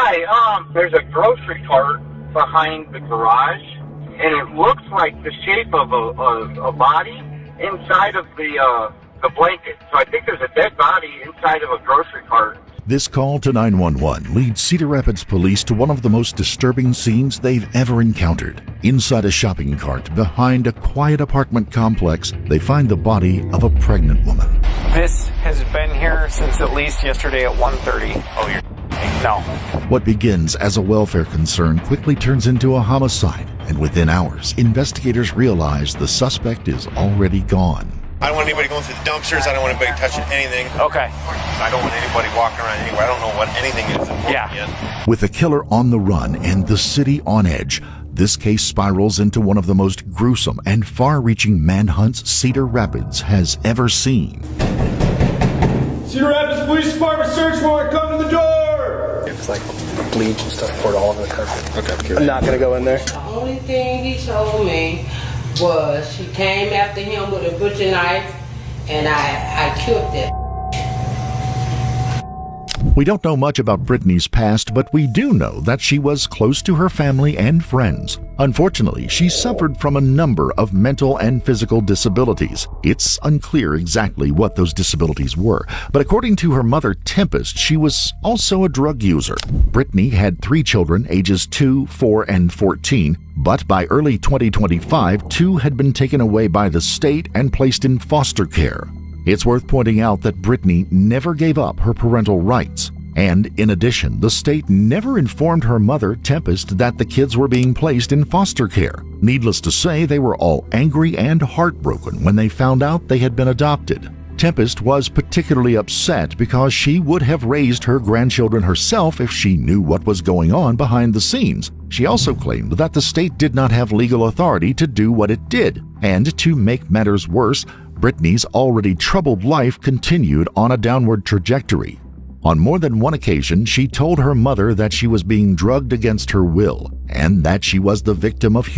Hi, there's a grocery cart behind the garage, and it looks like the shape of a body inside of the blanket. So I think there's a dead body inside of a grocery cart. This call to 911 leads Cedar Rapids police to one of the most disturbing scenes they've ever encountered. Inside a shopping cart behind a quiet apartment complex, they find the body of a pregnant woman. This has been here since at least yesterday at 1:30. Oh, you're no. What begins as a welfare concern quickly turns into a homicide, and within hours, investigators realize the suspect is already gone. I don't want anybody going through the dumpsters. I don't want anybody touching anything. Okay. I don't want anybody walking around anywhere. I don't know what anything is important yet. With the killer on the run and the city on edge, this case spirals into one of the most gruesome and far-reaching manhunts Cedar Rapids has ever seen. Cedar Rapids Police Department search warrant, come to the door! It's like bleach and stuff poured all over the carpet. Okay. I'm not going to go in there. The only thing he told me was she came after him with a butcher knife, and I killed it. We don't know much about Brittany's past, but we do know that she was close to her family and friends. Unfortunately, she suffered from a number of mental and physical disabilities. It's unclear exactly what those disabilities were, but according to her mother, Tempest, she was also a drug user. Brittany had 3 children, ages 2, 4, and 14, but by early 2025, 2 had been taken away by the state and placed in foster care. It's worth pointing out that Brittany never gave up her parental rights. And in addition, the state never informed her mother, Tempest, that the kids were being placed in foster care. Needless to say, they were all angry and heartbroken when they found out they had been adopted. Tempest was particularly upset because she would have raised her grandchildren herself if she knew what was going on behind the scenes. She also claimed that the state did not have legal authority to do what it did. And to make matters worse, Brittany's already troubled life continued on a downward trajectory. On more than one occasion, she told her mother that she was being drugged against her will, and that she was the victim of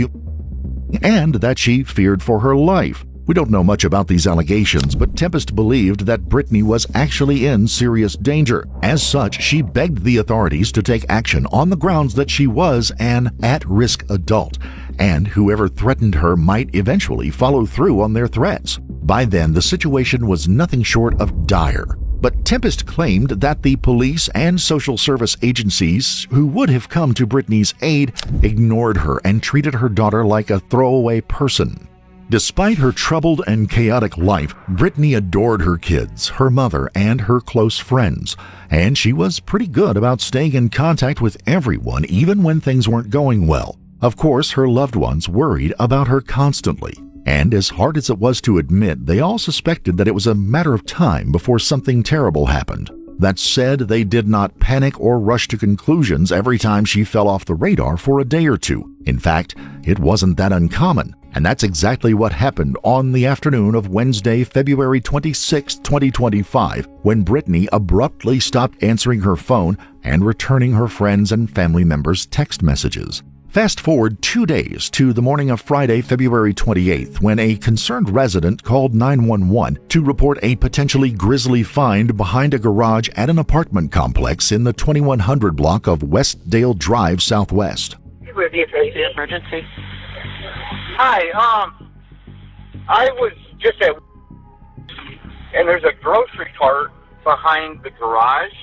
and that she feared for her life. We don't know much about these allegations, but Tempest believed that Brittany was actually in serious danger. As such, she begged the authorities to take action on the grounds that she was an at-risk adult, and whoever threatened her might eventually follow through on their threats. By then, the situation was nothing short of dire. But Tempest claimed that the police and social service agencies who would have come to Brittany's aid ignored her and treated her daughter like a throwaway person. Despite her troubled and chaotic life, Brittany adored her kids, her mother, and her close friends, and she was pretty good about staying in contact with everyone even when things weren't going well. Of course, her loved ones worried about her constantly. And as hard as it was to admit, they all suspected that it was a matter of time before something terrible happened. That said, they did not panic or rush to conclusions every time she fell off the radar for a day or two. In fact, it wasn't that uncommon, and that's exactly what happened on the afternoon of Wednesday, February 26, 2025, when Brittany abruptly stopped answering her phone and returning her friends and family members' text messages. Fast forward 2 days to the morning of Friday, February 28th, when a concerned resident called 911 to report a potentially grisly find behind a garage at an apartment complex in the 2100 block of Westdale Drive Southwest. Emergency. Hi, I was just at, and there's a grocery cart behind the garage,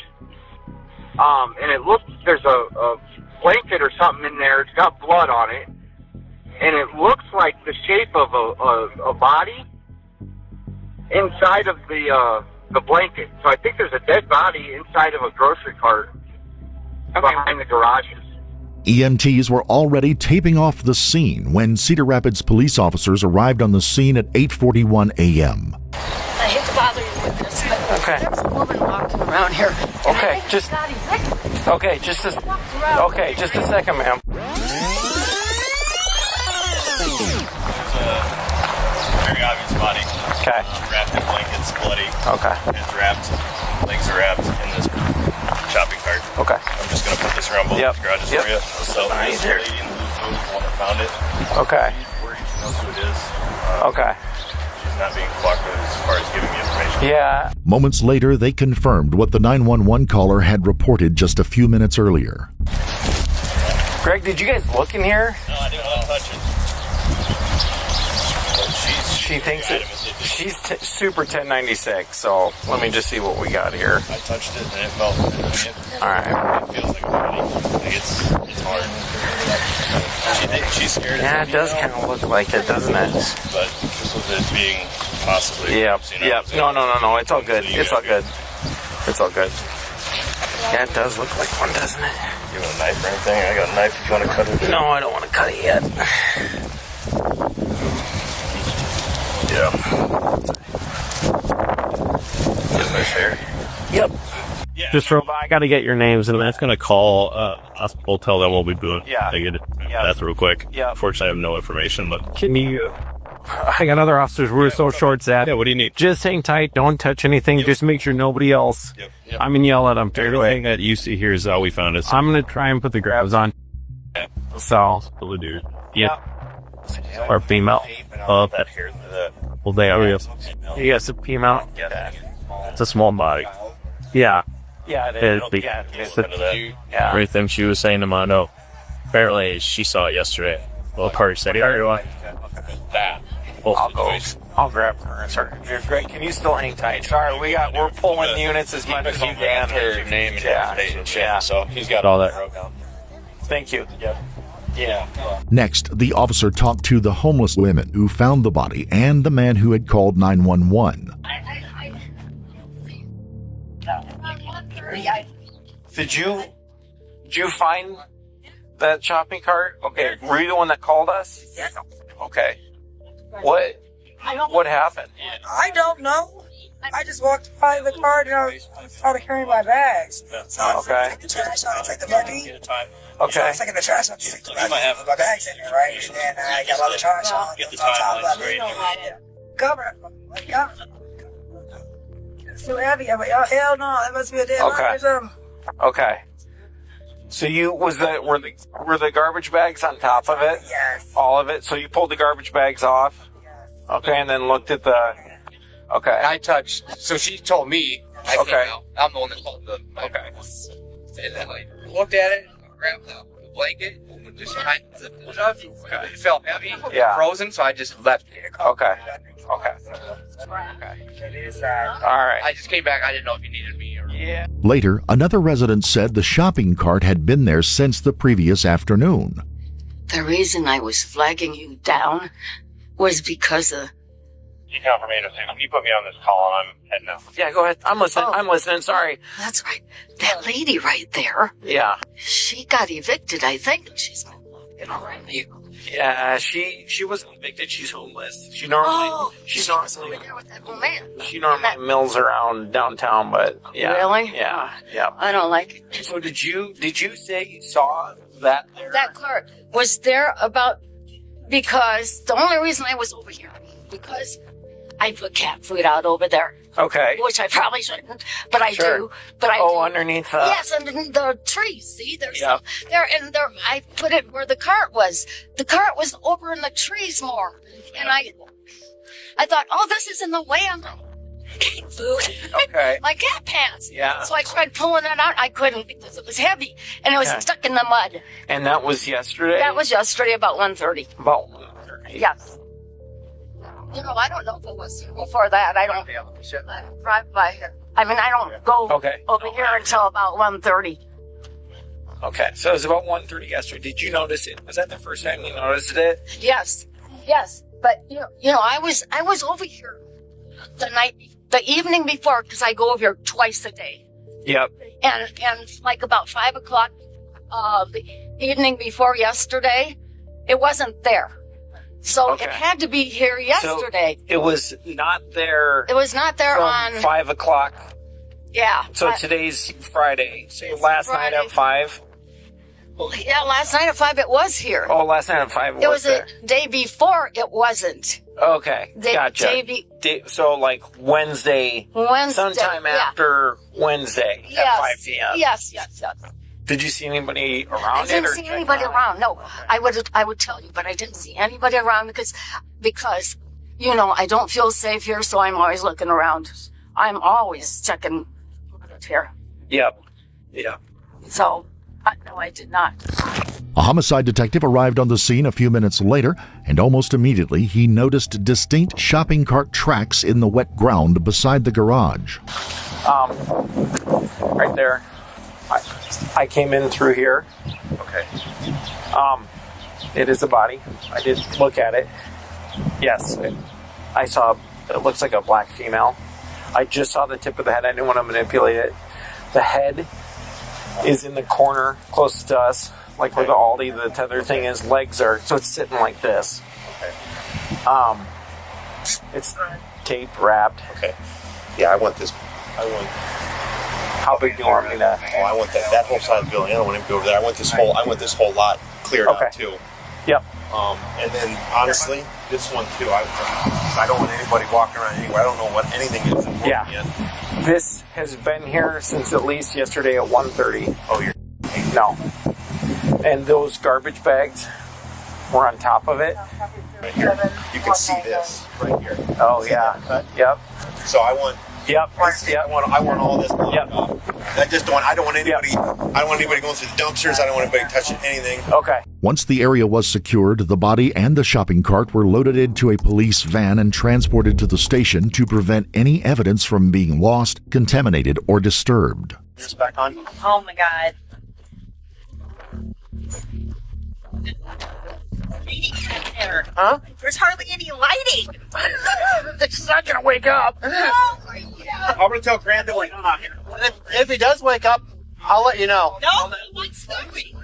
and it looks, there's a blanket or something in there. It's got blood on it, and it looks like the shape of a body inside of the blanket. So I think there's a dead body inside of a grocery cart behind the garages. EMTs were already taping off the scene when Cedar Rapids police officers arrived on the scene at 8:41 a.m. I hate to bother you with this, but okay. There's a woman walking around here. Okay, just a second, ma'am. Very obvious body. Okay. Wrapped in blankets, bloody. Okay. Head's wrapped, legs are wrapped in this shopping cart. Okay. I'm just gonna put this around both garages for you. So this lady in the blue coat, the one that found it. Okay. She's worried, she knows who it is. Okay. She's not being cooperative as far as giving me information. Yeah. Moments later, they confirmed what the 911 caller had reported just a few minutes earlier. Greg, did you guys look in here? No, I didn't want to touch it. But She thinks it. She's super 1096, so let me just see what we got here. I touched it and it felt. All right. It feels like a body. Like it's hard. She's scared. Yeah, it does kind of look like it, doesn't it? But just with it being possibly. Yeah. Yeah. No. It's all good. It's all good. It's all good. Yeah, it does look like one, doesn't it? You want a knife or anything? I got a knife if you want to cut it. No, I don't want to cut it yet. Yeah. Get my share. Yep. Just I got to get your names, and that's going to call us. We'll tell them what we'll be doing. Yeah. They get Yeah. that's real quick. Yeah. Unfortunately, I have no information, but Can you? I got other officers. We're so short staffed. Yeah. What do you need? Just hang tight. Don't touch anything. Just make sure nobody else. Yep. I'm gonna yell at them. Everything that you see here is how we found it. I'm gonna try and put the grabs on. So, the dude. Yeah. Or female. That here. Well, they are real. You got some female. It's a small body. Yeah. Yeah, it is. Yeah. Everything she was saying to Mondo. Apparently, she saw it yesterday. Well, Carter said, everyone. That. I'll grab her. Sorry. You're great. Can you still hang tight? Sorry, we're pulling the units as much as you can. Her name and her station. Yeah. So he's got all that. Thank you. Yep. Yeah. Next, the officer talked to the homeless women who found the body and the man who had called 911. Did you find that shopping cart? Okay. Were you the one that called us? Yeah. Okay. What happened? I don't know. I just walked by the car and I started carrying my bags. So I Okay. took the trash out, I took the buggy. So I Okay. was taking the trash out, took the buggy, put my bags in there, right? And then I got all the trash out. Get the on top timeline of straight. it. Cover. It's too heavy. I'm like, oh, hell no, that must be a dead body or something. Okay. So were the garbage bags on top of it? Yes. All of it? So you pulled the garbage bags off? Okay, and then looked at the... Okay. I touched, so she told me, I came Okay. out. I'm the one that called the... Okay. And then I looked at it, grabbed the blanket, just kind of zipped it up. It felt heavy, Yeah. frozen, so I just left it. Okay. All right. I just came back, I didn't know if you needed me or... Yeah. Later, another resident said the shopping cart had been there since the previous afternoon. The reason I was flagging you down was because of... You confirmation. Can you put me on this call and I'm heading out? Yeah, go ahead. I'm listening. Oh. I'm listening. Sorry. That's right. That lady right there, Yeah. she got evicted, I think, and she's been walking around here. Yeah, she wasn't evicted. She's homeless. She normally She was over there with that old man. she normally mills around downtown, but yeah. Really? Yeah. Yeah. I don't like it. So did you say you saw that there? That cart was there because the only reason I was over here, because I put cat food out over there, Okay. which I probably shouldn't, but I Sure. do. But I Oh, do. underneath the... Yes, and the trees. See, there's Yeah. there, and there. I put it where the cart was. The cart was over in the trees more, and I thought, oh, this is in the way of cat food. Okay. My cat pants. Yeah. So I tried pulling it out. I couldn't because it was heavy and it was Okay. stuck in the mud. And that was yesterday? That was yesterday about 1:30. About... Yes. You know, I don't know if it was before that. I don't drive by here. I mean, I don't go Okay. over here until about 1:30. Okay. So it was about 1:30 yesterday. Did you notice it? Was that the first time you noticed it? Yes. But you know, I was over here the evening before, because I go over here twice a day, Yep. and like about 5 o'clock, the evening before yesterday, it wasn't there. So Okay. it had to be here yesterday. So it was not there It was not there from on. 5 o'clock. Yeah. So today's Friday. So last night at 5? Yeah, last night at 5 it was here. Oh, last night at 5 It was there. a day before it wasn't. Okay, gotcha. So like Wednesday, sometime yeah. after Wednesday at 5 p.m. Yes. Did you see anybody I around it? didn't or see anybody around. No, I would tell you, but I didn't see anybody around because you know, I don't feel safe here, so I'm always looking around. I'm always checking here. Yep. Yeah. So, no, I did not. A homicide detective arrived on the scene a few minutes later, and almost immediately he noticed distinct shopping cart tracks in the wet ground beside the garage. Right there. I came in through here. Okay. It is a body. I did look at it. Yes. I saw, it looks like a black female. I just saw the tip of the head. I didn't want to manipulate it. The head is in the corner close to us, like where the Aldi, the tether thing is. Legs are, so it's sitting like this. Okay. It's tape wrapped. Okay. Yeah, I want this. How big do you want me to? Oh, I want that whole side of the building. I don't want him to go over there. I want this whole lot cleared out too. Yep. And then honestly, this one too. I don't want anybody walking around anywhere. I don't know what anything is. Yeah. This has been here since at least yesterday at 1:30. Oh, you're no. And those garbage bags were on top of it. Right here. You can see this right here. Oh yeah. Yep. So I want. Yep. I want all this. Yep. I don't want anybody. I don't want anybody going through the dumpsters. I don't want anybody touching anything. Okay. Once the area was secured, the body and the shopping cart were loaded into a police van and transported to the station to prevent any evidence from being lost, contaminated, or disturbed. Is this back on? Oh my God. Huh? There's hardly any lighting. It's not gonna wake up. Oh my God. I'm gonna tell Grant to wake up. If he does wake up, I'll let you know. No, what's sleeping?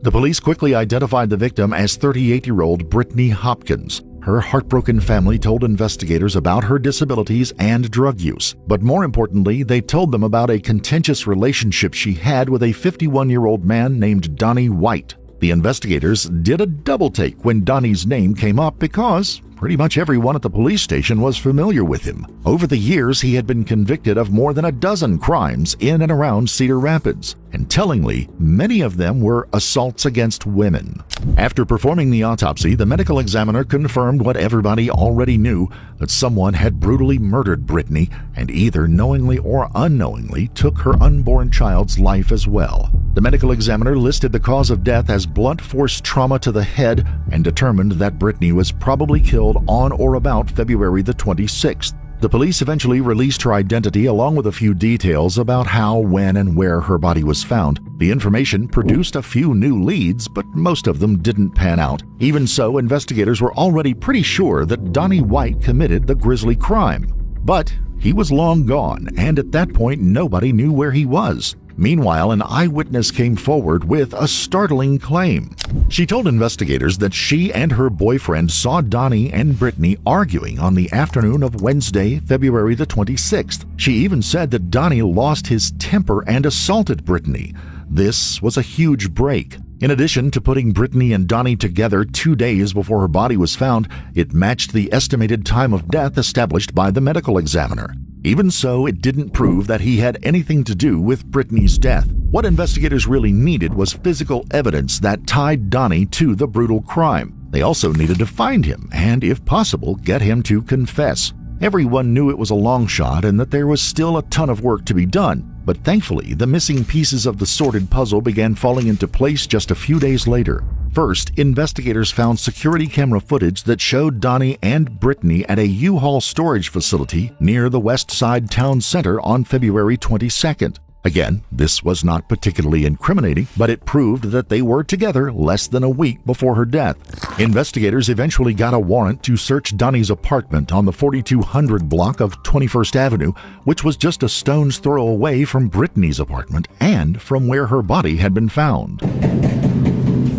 The police quickly identified the victim as 38-year-old Brittany Hopkins. Her heartbroken family told investigators about her disabilities and drug use. But more importantly, they told them about a contentious relationship she had with a 51-year-old man named Donnie White. The investigators did a double take when Donnie's name came up because pretty much everyone at the police station was familiar with him. Over the years, he had been convicted of more than a dozen crimes in and around Cedar Rapids, and tellingly, many of them were assaults against women. After performing the autopsy, the medical examiner confirmed what everybody already knew, that someone had brutally murdered Brittany and either knowingly or unknowingly took her unborn child's life as well. The medical examiner listed the cause of death as blunt force trauma to the head and determined that Brittany was probably killed on or about February the 26th. The police eventually released her identity along with a few details about how, when, and where her body was found. The information produced a few new leads, but most of them didn't pan out. Even so, investigators were already pretty sure that Donnie White committed the grisly crime. But he was long gone, and at that point nobody knew where he was. Meanwhile, an eyewitness came forward with a startling claim. She told investigators that she and her boyfriend saw Donnie and Brittany arguing on the afternoon of Wednesday, February the 26th. She even said that Donnie lost his temper and assaulted Brittany. This was a huge break. In addition to putting Brittany and Donnie together 2 days before her body was found, it matched the estimated time of death established by the medical examiner. Even so, it didn't prove that he had anything to do with Brittany's death. What investigators really needed was physical evidence that tied Donnie to the brutal crime. They also needed to find him and, if possible, get him to confess. Everyone knew it was a long shot and that there was still a ton of work to be done. But thankfully, the missing pieces of the sordid puzzle began falling into place just a few days later. First, investigators found security camera footage that showed Donnie and Brittany at a U-Haul storage facility near the West Side Town Center on February 22nd. Again, this was not particularly incriminating, but it proved that they were together less than a week before her death. Investigators eventually got a warrant to search Donnie's apartment on the 4200 block of 21st Avenue, which was just a stone's throw away from Brittany's apartment and from where her body had been found.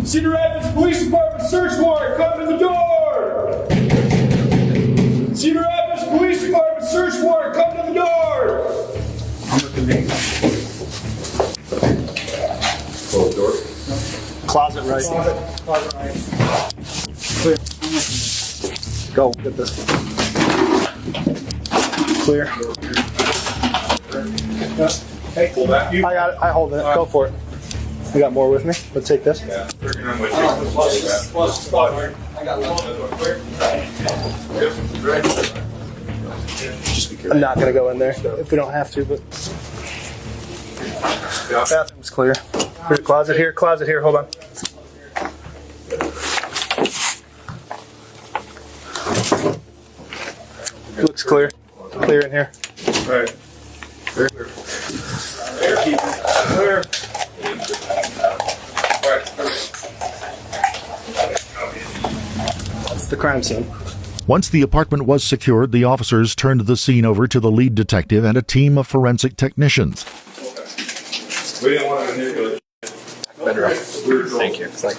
Cedar Rapids Police Department search warrant, come to the door! Cedar Rapids Police Department search warrant, come to the door! I'm looking there. Close door. Closet right. Closet right. Clear. Go, get this. Clear. Hey, pull back. I got it. I hold it. Go for it. You got more with me? Let's take this. I'm not gonna go in there if we don't have to, but bathroom's clear. There's a closet here, hold on. Looks clear. Clear in here. All right. Clear. That's the crime scene. Once the apartment was secured, the officers turned the scene over to the lead detective and a team of forensic technicians. We didn't want to manipulate. Better. Thank you. It's like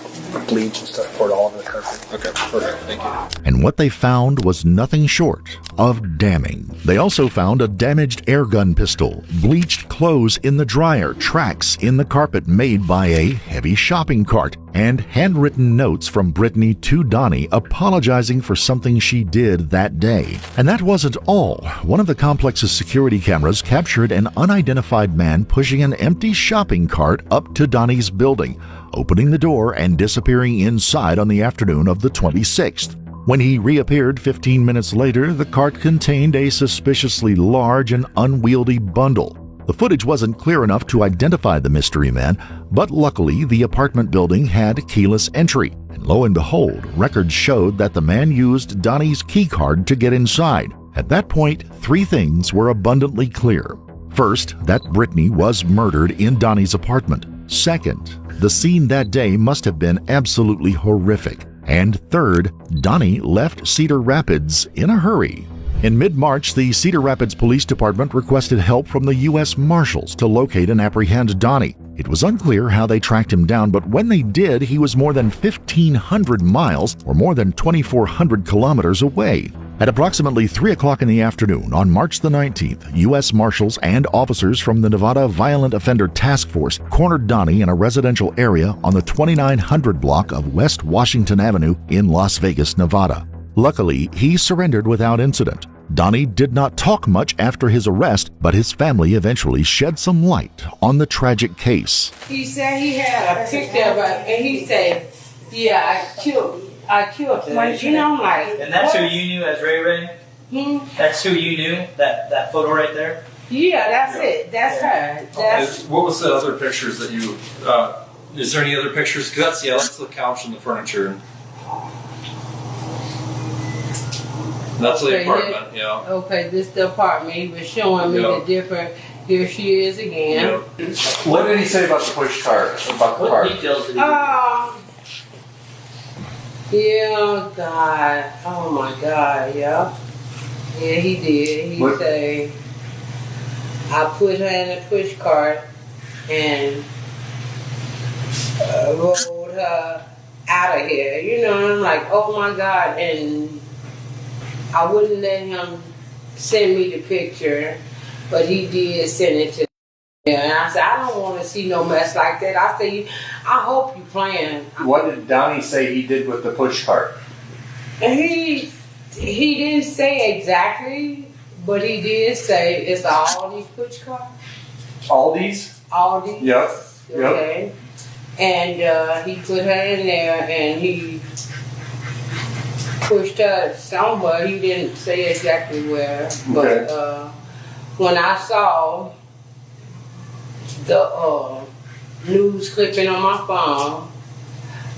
bleach and stuff poured all over the carpet. Okay, perfect. Thank you. And what they found was nothing short of damning. They also found a damaged airgun pistol, bleached clothes in the dryer, tracks in the carpet made by a heavy shopping cart, and handwritten notes from Brittany to Donnie apologizing for something she did that day. And that wasn't all. One of the complex's security cameras captured an unidentified man pushing an empty shopping cart up to Donnie's building, opening the door and disappearing inside on the afternoon of the 26th. When he reappeared 15 minutes later, the cart contained a suspiciously large and unwieldy bundle. The footage wasn't clear enough to identify the mystery man, but luckily the apartment building had keyless entry. And lo and behold, records showed that the man used Donnie's key card to get inside. At that point, three things were abundantly clear. First, that Brittany was murdered in Donnie's apartment. Second, the scene that day must have been absolutely horrific. And third, Donnie left Cedar Rapids in a hurry. In mid-March, the Cedar Rapids Police Department requested help from the U.S. Marshals to locate and apprehend Donnie. It was unclear how they tracked him down, but when they did, he was more than 1,500 miles, or more than 2,400 kilometers away. At approximately 3 o'clock in the afternoon on March the 19th, U.S. Marshals and officers from the Nevada Violent Offender Task Force cornered Donnie in a residential area on the 2900 block of West Washington Avenue in Las Vegas, Nevada. Luckily, he surrendered without incident. Donnie did not talk much after his arrest, but his family eventually shed some light on the tragic case. He said he had a picture of it, and he said, yeah, I killed her. You know, like... And that's who you knew as Ray Ray? That's who you knew? That photo right there? Yeah, that's it. That's her. That's... What was the other pictures that you... is there any other pictures? Because that's the couch and the furniture. That's the apartment, yeah. Okay, this is the apartment. He was showing me the different... Here she is again. What did he say about the push cart? About the What details did he yeah, God. Oh, my God, yeah. Yeah, he did. He said, I put her in a push cart and rolled her out of here. You know, and I'm like, oh, my God. And I wouldn't let him send me the picture, but he did send it to me. And I said, I don't want to see no mess like that. I said, I hope you playing. What did Donnie say he did with the push cart? And he didn't say exactly, but he did say it's Aldi's push cart. Aldi's? Aldi. Yep. Okay. And he put her in there and he pushed her somewhere. He didn't say exactly where, but when I saw the news clipping on my phone,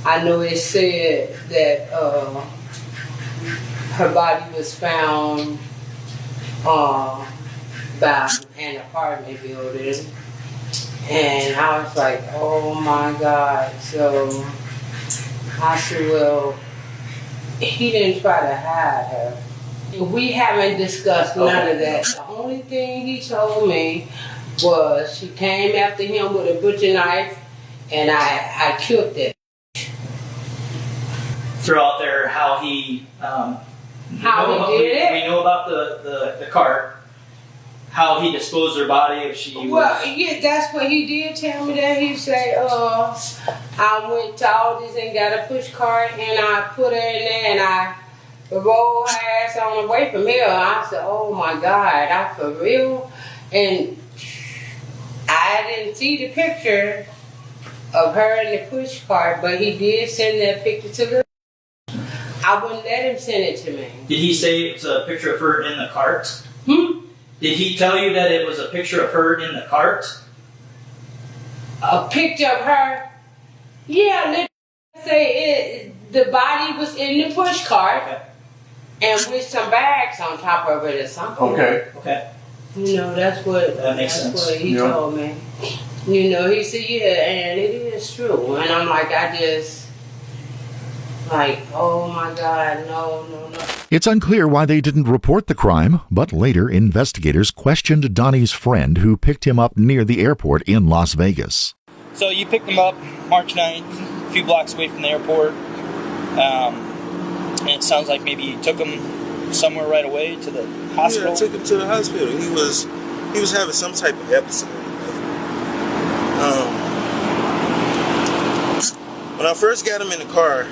I know it said that her body was found by an apartment building. And I was like, oh my God. So I said, well, he didn't try to hide her. We haven't discussed none of that. The only thing he told me was she came after him with a butcher knife and I killed it. throw out there how he did it. We know about the cart, how he disposed her body if she yeah, that's what he did tell me that. He said, I went to Aldi's and got a push cart and I put her in there and I rolled her ass on the way from here. I said, oh my God, I'm for real? And I didn't see the picture of her in the push cart, but he did send that picture to the... I wouldn't let him send it to me. Did he say it was a picture of her in the cart? Did he tell you that it was a picture of her in the cart? A picture of her? Yeah, let's say the body was in the push cart and with some bags on top of it or something. Okay. You know, that's what what he told me. You know, he said, yeah, and it is true. And I'm like, oh my God, no. It's unclear why they didn't report the crime, but later investigators questioned Donnie's friend who picked him up near the airport in Las Vegas. So you picked him up March 9th, a few blocks away from the airport. And it sounds like maybe you took him somewhere right away to the hospital. Yeah, I took him to the hospital. He was having some type of episode. When I first got him in the car,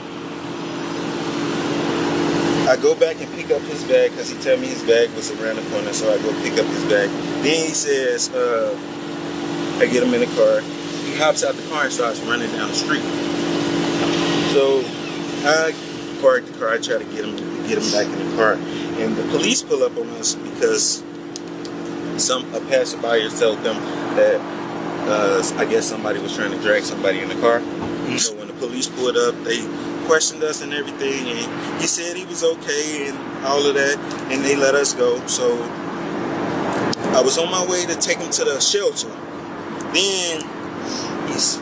I go back and pick up his bag because he told me his bag was around the corner, so I go pick up his bag. Then he says, I get him in the car. He hops out the car and starts running down the street. So I park the car. I try to get him back in the car, and the police pull up on us because a passerby told them that I guess somebody was trying to drag somebody in the car. So when the police pulled up, they questioned us and everything, and he said he was okay and all of that, and they let us go. So I was on my way to take him to the shelter. Then he's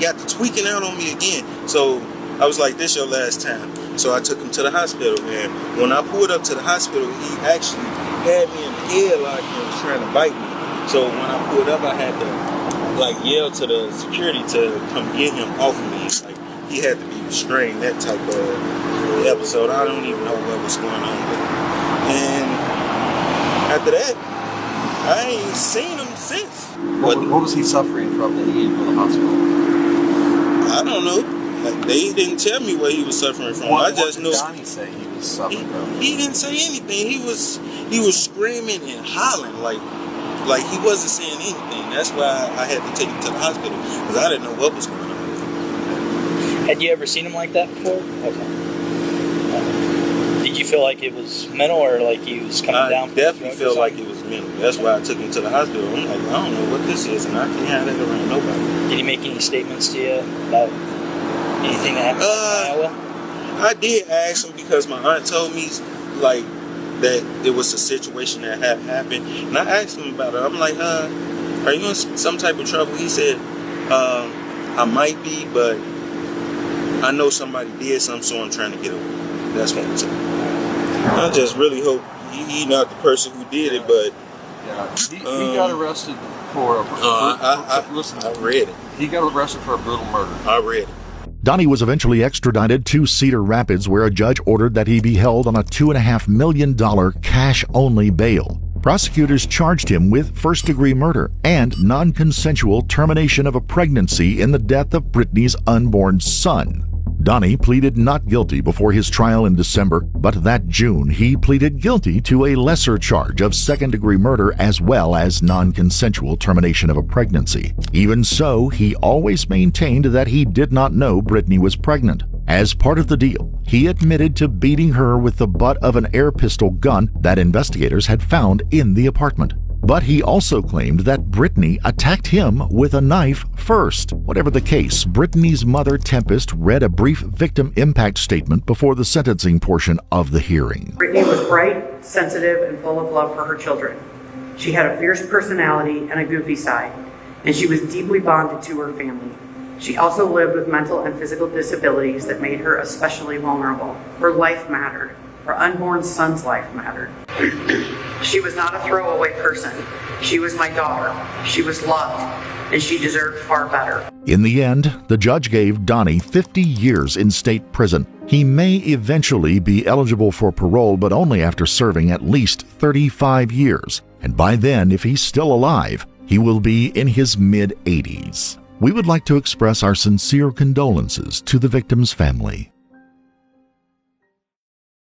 got the tweaking out on me again. So I was like, this your last time. So I took him to the hospital, and when I pulled up to the hospital, he actually had me in the headlock and was trying to bite me. So when I pulled up, I had to yell to the security to come get him off of me. He had to be restrained, that type of episode. I don't even know what was going on with him. And after that, I ain't seen him since. What was he suffering from that he ended up in the hospital? I don't know. They didn't tell me what he was suffering from. I just know. What did Donnie say he was suffering from? He didn't say anything. He was screaming and hollering like he wasn't saying anything. That's why I had to take him to the hospital because I didn't know what was going on. Had you ever seen him like that before? Okay. Did you feel like it was mental or like he was coming down? I definitely feel like it was mental. That's why I took him to the hospital. I'm like, I don't know what this is, and I can't have that around nobody. Did he make any statements to you about anything that happened in Iowa? I did ask him because my aunt told me that it was a situation that had happened, and I asked him about it. I'm like, are you in some type of trouble? He said, I might be, but I know somebody did something, so I'm trying to get away. That's what I'm saying. I just really hope he not the person who did it, but he got arrested for listen, I read it. He got arrested for a brutal murder. I read it. Donnie was eventually extradited to Cedar Rapids, where a judge ordered that he be held on a $2.5 million cash-only bail. Prosecutors charged him with first-degree murder and non-consensual termination of a pregnancy in the death of Brittany's unborn son. Donnie pleaded not guilty before his trial in December, but that June he pleaded guilty to a lesser charge of second-degree murder as well as non-consensual termination of a pregnancy. Even so, he always maintained that he did not know Brittany was pregnant. As part of the deal, he admitted to beating her with the butt of an air pistol gun that investigators had found in the apartment. But he also claimed that Brittany attacked him with a knife first. Whatever the case, Brittany's mother, Tempest, read a brief victim impact statement before the sentencing portion of the hearing. Brittany was bright, sensitive, and full of love for her children. She had a fierce personality and a goofy side, and she was deeply bonded to her family. She also lived with mental and physical disabilities that made her especially vulnerable. Her life mattered. Her unborn son's life mattered. She was not a throwaway person. She was my daughter. She was loved, and she deserved far better. In the end, the judge gave Donnie 50 years in state prison. He may eventually be eligible for parole, but only after serving at least 35 years. And by then, if he's still alive, he will be in his mid-80s. We would like to express our sincere condolences to the victim's family.